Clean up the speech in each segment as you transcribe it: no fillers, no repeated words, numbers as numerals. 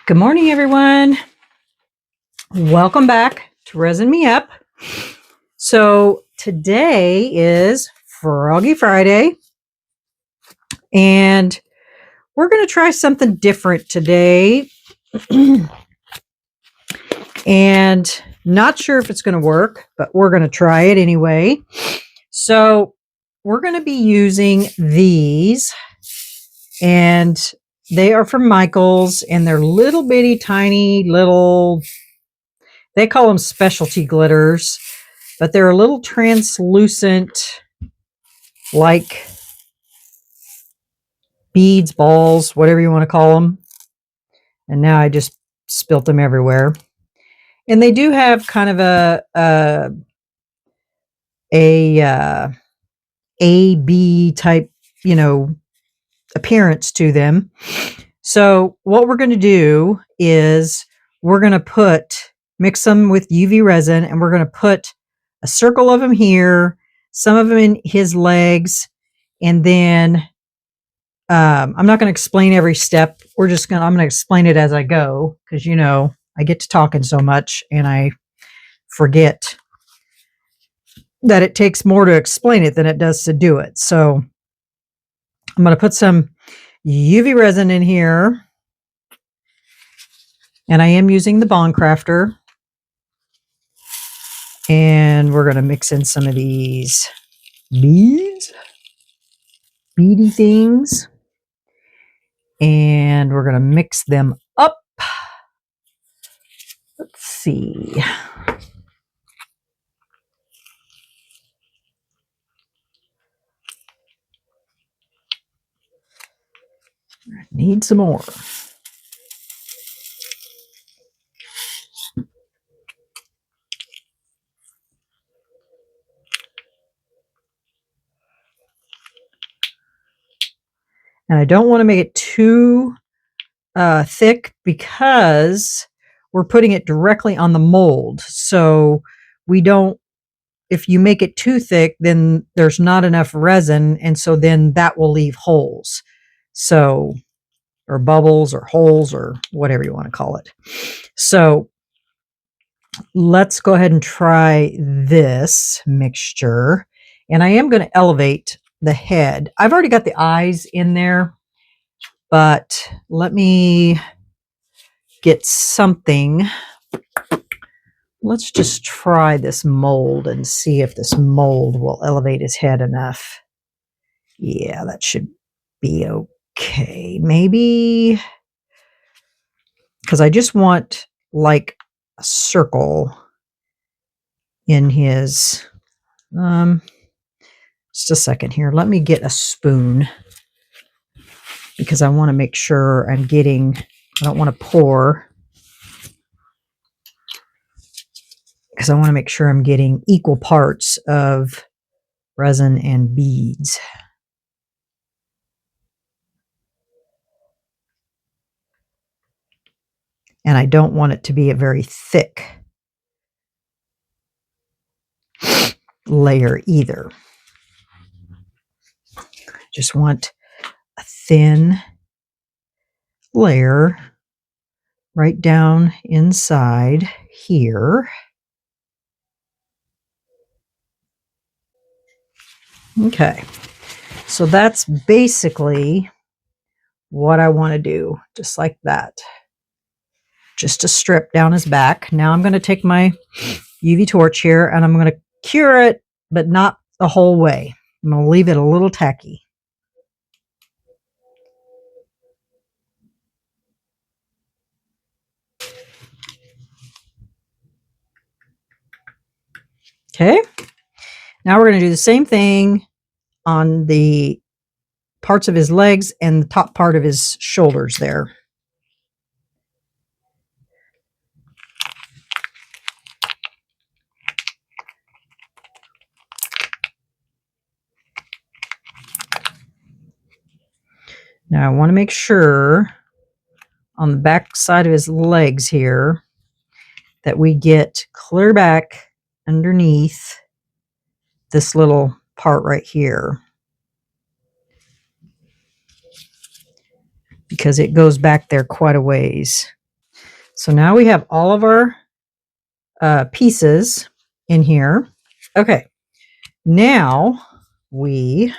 Good morning, everyone. Welcome back to Resin Me Up. So today is Froggy Friday, and we're going to try something different today. And not sure if it's going to work, but we're going to try it anyway. So we're going to be using these, and they are from Michaels, and they're little bitty tiny little, they call them specialty glitters, but they're a little translucent, like beads, balls, whatever you want to call them. And now I just spilt them everywhere. And they do have kind of a B type, appearance to them. So what we're going to do is we're going to mix them with UV resin, and we're going to put a circle of them here, some of them in his legs, and then I'm not going to explain every step. I'm going to explain it as I go, because I get to talking so much and I forget that it takes more to explain it than it does to do it. So I'm going to put some UV resin in here, and I am using the Bond Crafter, and we're going to mix in some of these beady things, and we're going to mix them up. Let's see. Need some more. And I don't want to make it too thick, because we're putting it directly on the mold. So if you make it too thick, then there's not enough resin, and so then that will leave holes. So, or bubbles or holes or whatever you want to call it. So let's go ahead and try this mixture. And I am going to elevate the head. I've already got the eyes in there, but let me get something. Let's just try this mold and see if this mold will elevate his head enough. Yeah, that should be okay. Maybe, because I just want like a circle in his, just a second here. Let me get a spoon, because I want to make sure I don't want to pour, because I want to make sure I'm getting equal parts of resin and beads. And I don't want it to be a very thick layer either. Just want a thin layer right down inside here. Okay, so that's basically what I want to do, just like that. Just a strip down his back. Now I'm going to take my UV torch here, and I'm going to cure it, but not the whole way. I'm going to leave it a little tacky. Okay, now we're going to do the same thing on the parts of his legs and the top part of his shoulders there. Now I want to make sure on the back side of his legs here that we get clear back underneath this little part right here, because it goes back there quite a ways. So now we have all of our pieces in here. Okay, now we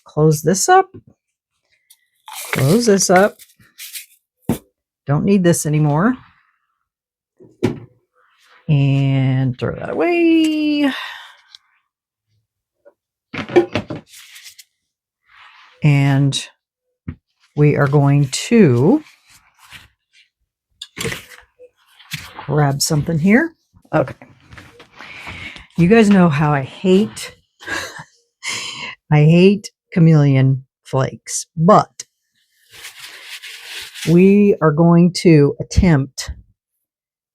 close this up. Close this up. Don't need this anymore. And throw that away. And we are going to grab something here. Okay. You guys know how I hate chameleon flakes, but we are going to attempt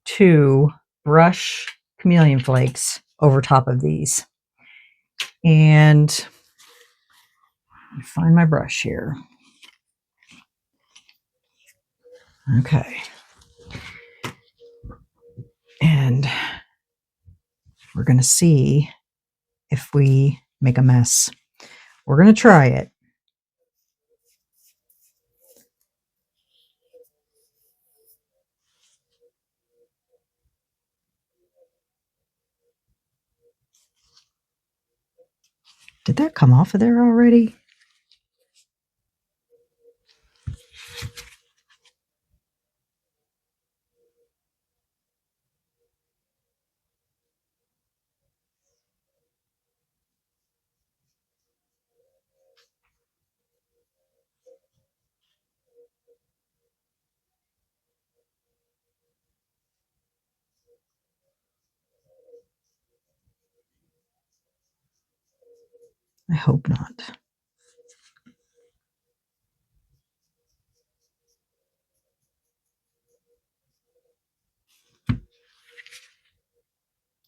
to brush chameleon flakes over top of these. And find my brush here. Okay. And we're going to see if we make a mess. We're going to try it. Did that come off of there already? I hope not.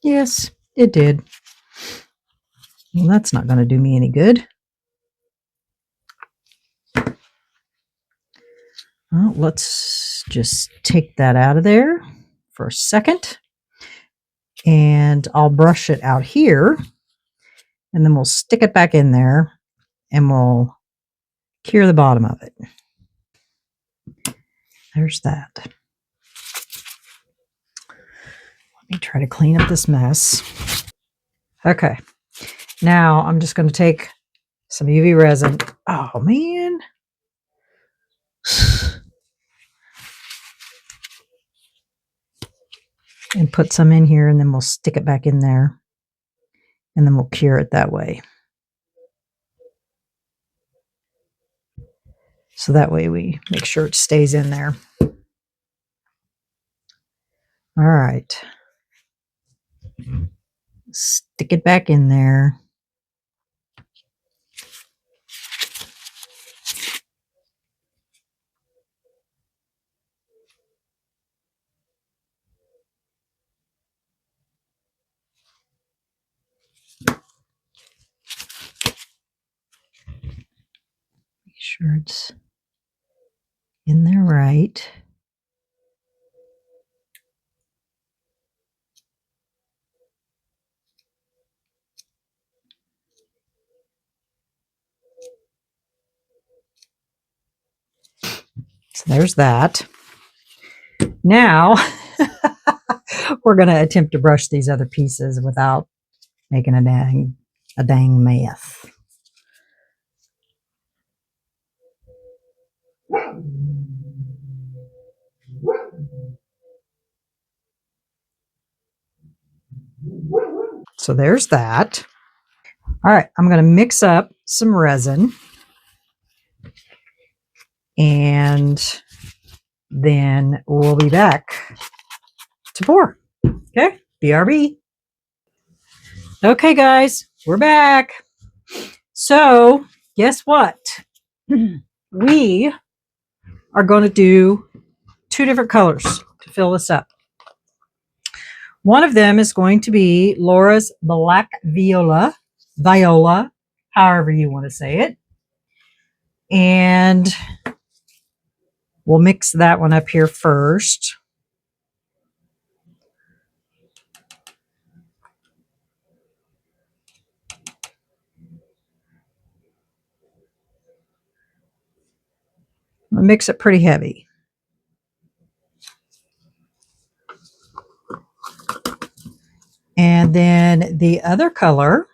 Yes, it did. Well, that's not going to do me any good. Well, let's just take that out of there for a second. And I'll brush it out here. And then we'll stick it back in there. And we'll cure the bottom of it. There's that. Let me try to clean up this mess. Okay. Now I'm just going to take some UV resin. Oh, man. And put some in here, and then we'll stick it back in there. And then we'll cure it that way. So that way we make sure it stays in there. All right. Stick it back in there. Make sure it's in there right. So there's that. Now we're going to attempt to brush these other pieces without making a dang mess. So there's that. All right, I'm going to mix up some resin. And then we'll be back to pour. Okay, BRB. Okay, guys, we're back. So guess what? We are going to do 2 different colors to fill this up. One of them is going to be Laura's Black Viola, however you want to say it. And we'll mix that one up here first. I'll mix it pretty heavy. And then the other color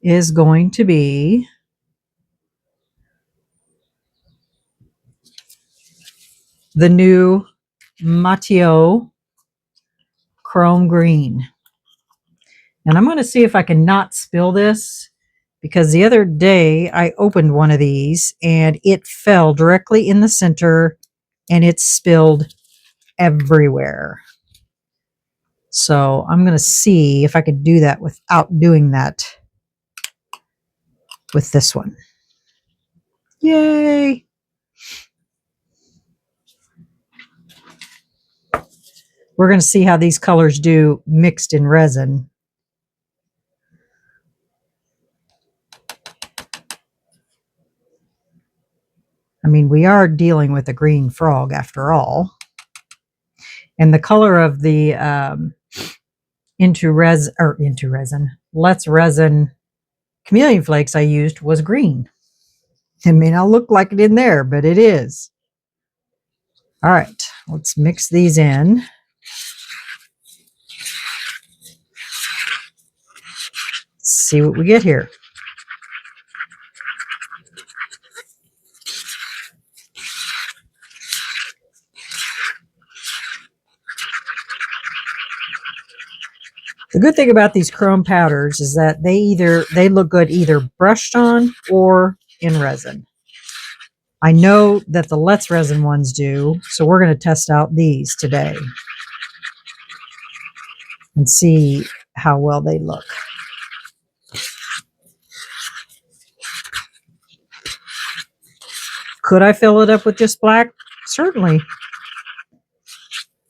is going to be the new Mateo Chrome Green. And I'm going to see if I can not spill this, because the other day I opened one of these and it fell directly in the center and it spilled everywhere. So I'm going to see if I could do that without doing that with this one. Yay! We're going to see how these colors do mixed in resin. I mean, we are dealing with a green frog after all. And the color of the Let's Resin chameleon flakes I used was green. It may not look like it in there, but it is. All right, let's mix these in. Let's see what we get here. The good thing about these chrome powders is that they look good either brushed on or in resin. I know that the Let's Resin ones do, so we're going to test out these today and see how well they look. Could I fill it up with just black? Certainly.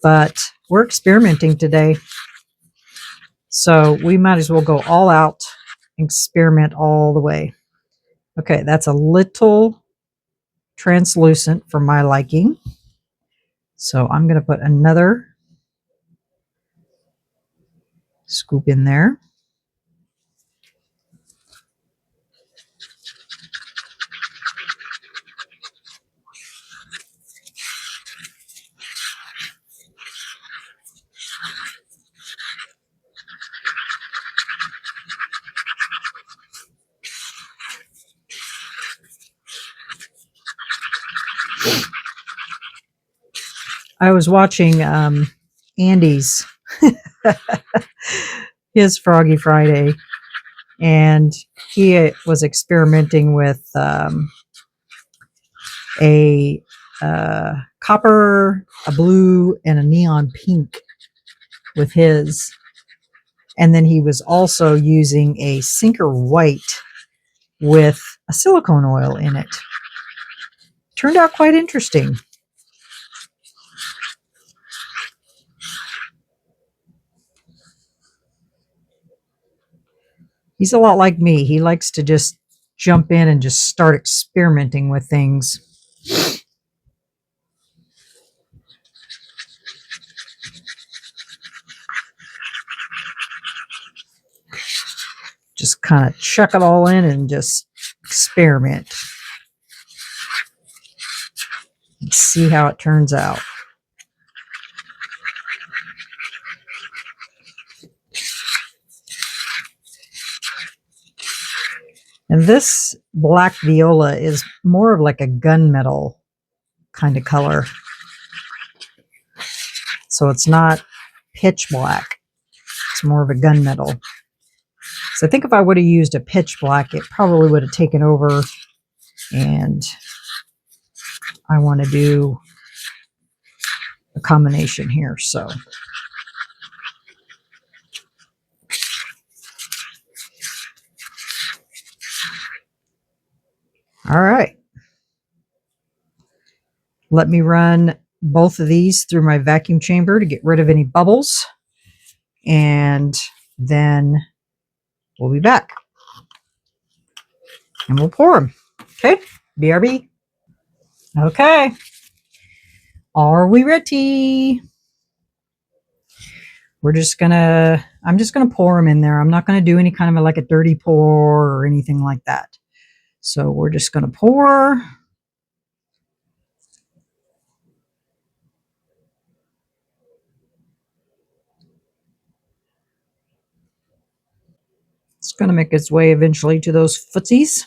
But we're experimenting today, so we might as well go all out and experiment all the way. Okay, that's a little translucent for my liking. So I'm going to put another scoop in there. I was watching Andy's his Froggy Friday, and he was experimenting with a copper, a blue, and a neon pink with his. And then he was also using a sinker white with a silicone oil in it. Turned out quite interesting. He's a lot like me. He likes to just jump in and just start experimenting with things. Just kind of chuck it all in and just experiment. And see how it turns out. And this black viola is more of like a gunmetal kind of color. So it's not pitch black. It's more of a gunmetal. So I think if I would have used a pitch black, it probably would have taken over. And I want to do a combination here. So all right. Let me run both of these through my vacuum chamber to get rid of any bubbles. And then we'll be back. And we'll pour them. Okay? BRB. Okay. Are we ready? I'm just gonna pour them in there. I'm not gonna do any kind of like a dirty pour or anything like that. So we're just gonna pour. Going to make its way eventually to those footsies.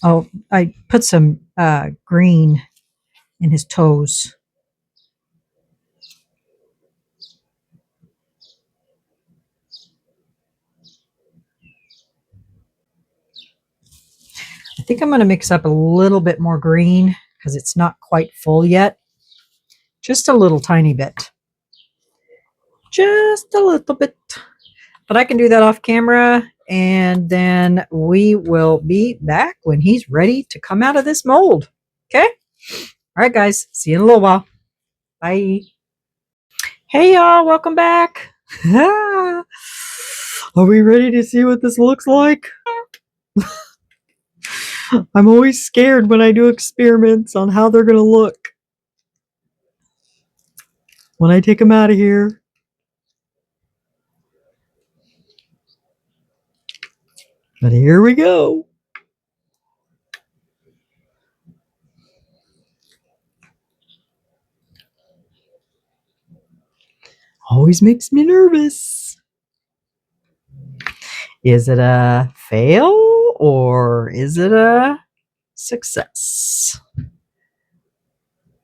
Oh, I put some green in his toes. I think I'm going to mix up a little bit more green because it's not quite full yet. Just a little tiny bit. Just a little bit. But I can do that off camera, and then we will be back when he's ready to come out of this mold. Okay? All right, guys. See you in a little while. Bye. Hey, y'all. Welcome back. Are we ready to see what this looks like? I'm always scared when I do experiments on how they're going to look when I take them out of here. But here we go. Always makes me nervous. Is it a fail or is it a success?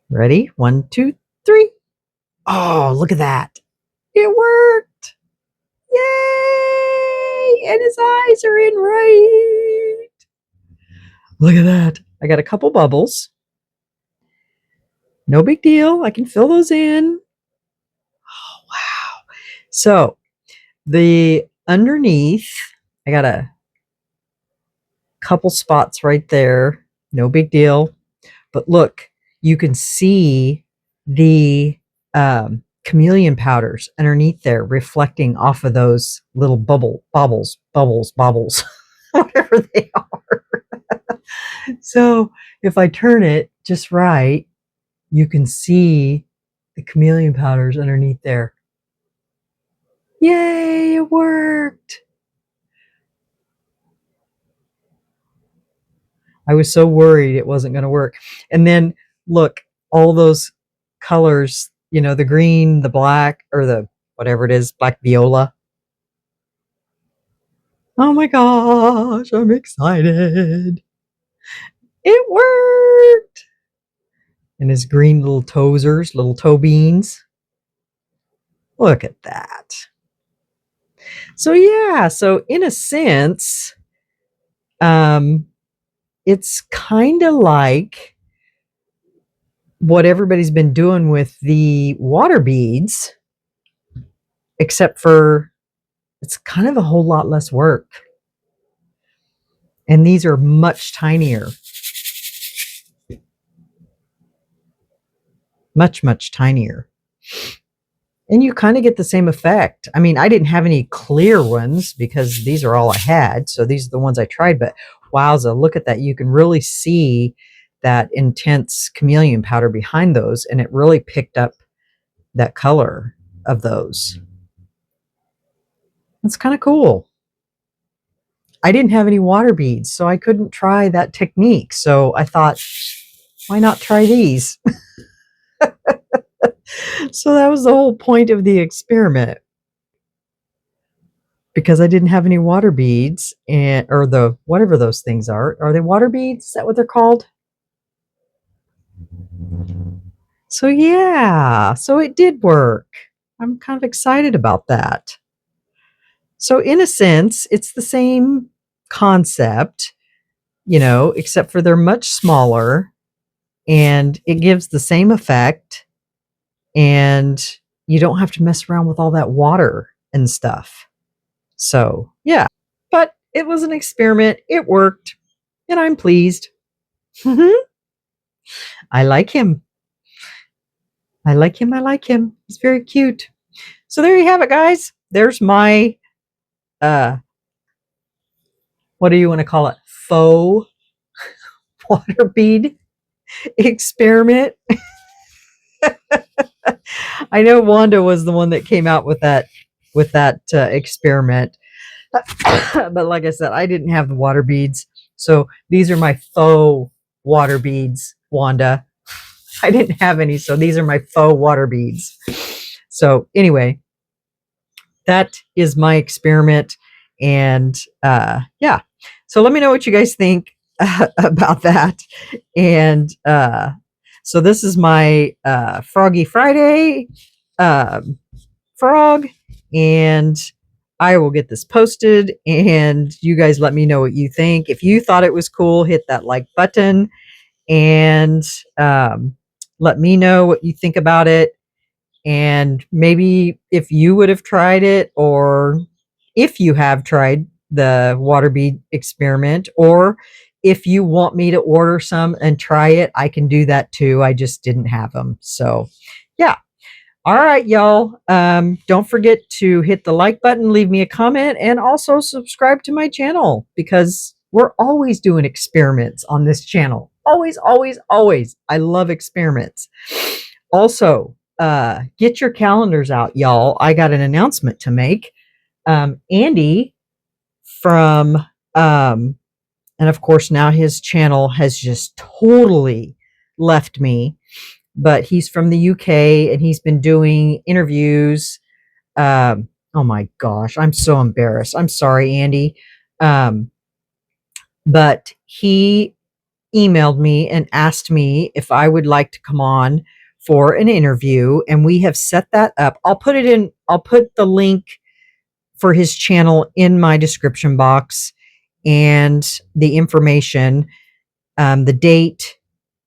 Ready? 1, 2, 3. Oh, look at that. It worked. Yay! And his eyes are in right. Look at that. I got a couple bubbles. No big deal. I can fill those in. Oh, wow. So the underneath, I got a couple spots right there. No big deal. But look, you can see the chameleon powders underneath there reflecting off of those little bubbles, whatever they are. So if I turn it just right, you can see the chameleon powders underneath there. Yay, it worked. I was so worried it wasn't going to work. And then look, all those colors, you know, the green, the black, or the whatever it is, black viola. Oh my gosh, I'm excited. It worked. And his green little toesers, little toe beans. Look at that. So yeah, so in a sense, it's kind of like what everybody's been doing with the water beads, except for it's kind of a whole lot less work. And these are much tinier. Much, much tinier. And you kind of get the same effect. I mean, I didn't have any clear ones because these are all I had. So these are the ones I tried. But wowza, look at that. You can really see that intense chameleon powder behind those. And it really picked up that color of those. It's kind of cool. I didn't have any water beads, so I couldn't try that technique. So I thought, why not try these? So that was the whole point of the experiment. Because I didn't have any water beads, and or the whatever those things are. Are they water beads? Is that what they're called? So yeah, so it did work. I'm kind of excited about that. So in a sense, it's the same concept, you know, except for they're much smaller and it gives the same effect and you don't have to mess around with all that water and stuff. So, yeah, but it was an experiment. It worked and I'm pleased. I like him. I like him. I like him. He's very cute. So there you have it, guys. There's my, what do you want to call it? Faux water bead. experiment. I know Wanda was the one that came out with that experiment. But like I said, I didn't have the water beads. So these are my faux water beads, Wanda. I didn't have any, so these are my faux water beads. So anyway, that is my experiment. And yeah, so let me know what you guys think about that. And so this is my Froggy Friday frog, and I will get this posted, and you guys let me know what you think. If you thought it was cool, hit that like button, and let me know what you think about it. And maybe if you would have tried it, or if you have tried the water bead experiment, or if you want me to order some and try it, I can do that too. I just didn't have them. So yeah. All right, y'all. Don't forget to hit the like button, leave me a comment, and also subscribe to my channel, because we're always doing experiments on this channel. Always, always, always. I love experiments. Also, get your calendars out, y'all. I got an announcement to make. Andy from, and of course now his channel has just totally left me, but he's from the UK and he's been doing interviews. Oh my gosh, I'm so embarrassed. I'm sorry, Andy. But he emailed me and asked me if I would like to come on for an interview, and we have set that up. I'll put the link for his channel in my description box, and the information. The date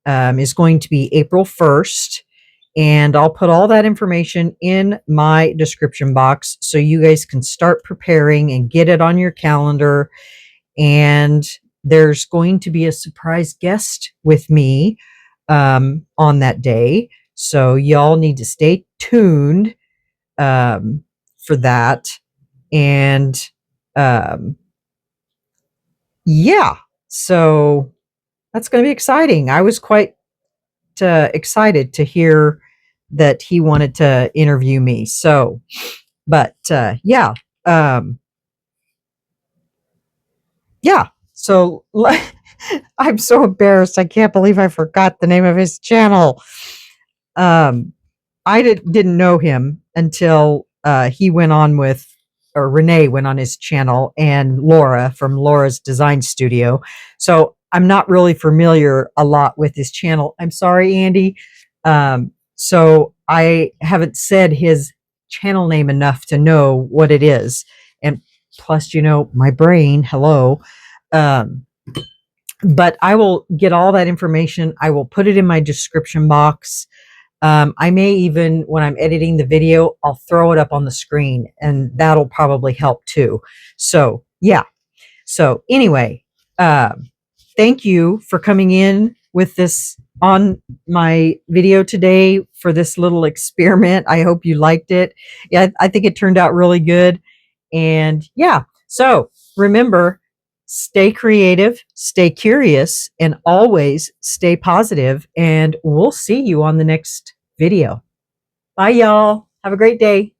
is going to be April 1st, and I'll put all that information in my description box so you guys can start preparing and get it on your calendar. And there's going to be a surprise guest with me on that day. So y'all need to stay tuned for that. And yeah, so that's going to be exciting. I was quite excited to hear that he wanted to interview me. So, but yeah, yeah. So I'm so embarrassed. I can't believe I forgot the name of his channel. I didn't know him until he went on with, or Renee went on his channel, and Laura from Laura's Design Studio. So I'm not really familiar a lot with his channel. I'm sorry, Andy. So I haven't said his channel name enough to know what it is. And plus, my brain, hello. But I will get all that information. I will put it in my description box. I may even, when I'm editing the video, I'll throw it up on the screen, and that'll probably help too. So yeah. So anyway, thank you for coming in with this on my video today for this little experiment. I hope you liked it. Yeah, I think it turned out really good. And yeah, so remember, stay creative, stay curious, and always stay positive. And we'll see you on the next video. Bye, y'all. Have a great day.